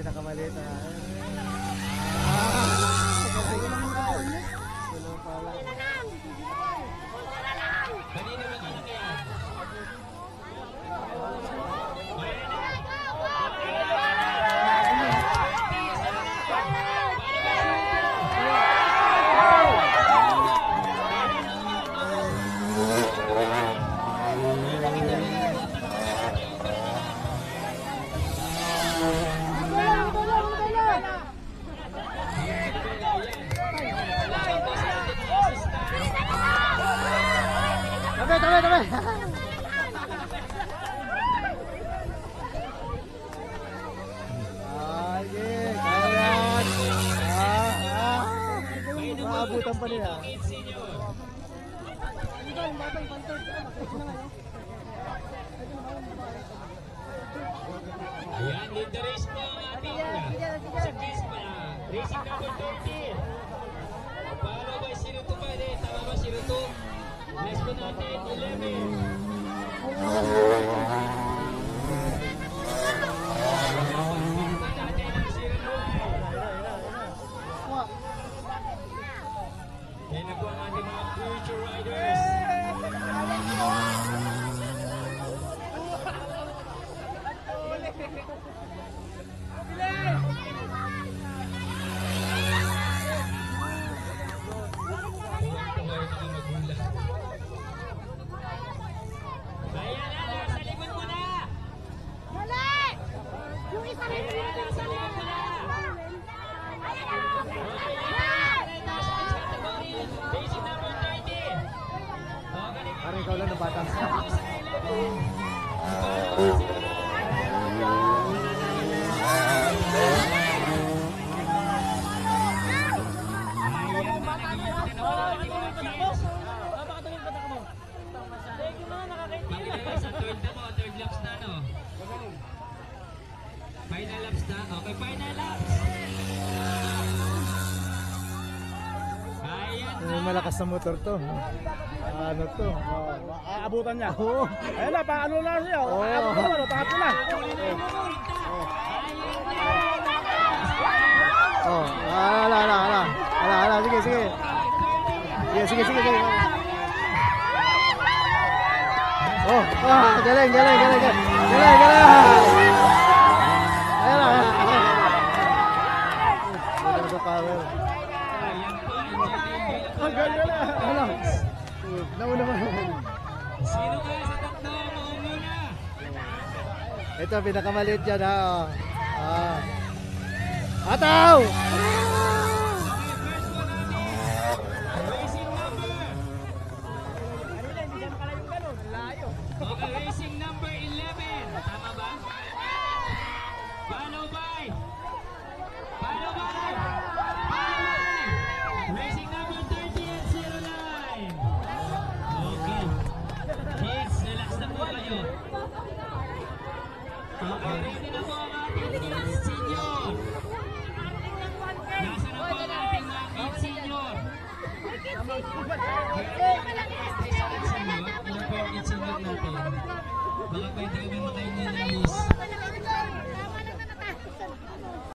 pinakamaliit na. Kanina mag-inom yan. Tabi. Maabutan pa niya. Ayan, lead the race po ang ating sa case pa. Racing number 30. Follow by 02 pa rin. Tama ba 02? Next po natin, 11. Yan na po ang ating mga future riders. Parang ikaw lang ng batang. Third laps na, no? Final laps na? Okay, final laps! Malakas na motor to. Ano to? Abutan niya. Oo. Ayun na, paano na siya? Abutan na, pangatlo na. Oh, ala. Sige. Sige. Oh, galing. Galing. Ayun na. Ang galing na. Nauna mo. Sino kaya sa tatlo? Maumuna! Ito, pinakamaliit dyan ha. Ataw! Okay, racing number 11. Tama ba? Follow by racing number 30 at 09. Okay. Kids, relax na po kayo. Okay, ready na po ang ating kids senior. Nasa na po ang ating mga kids senior.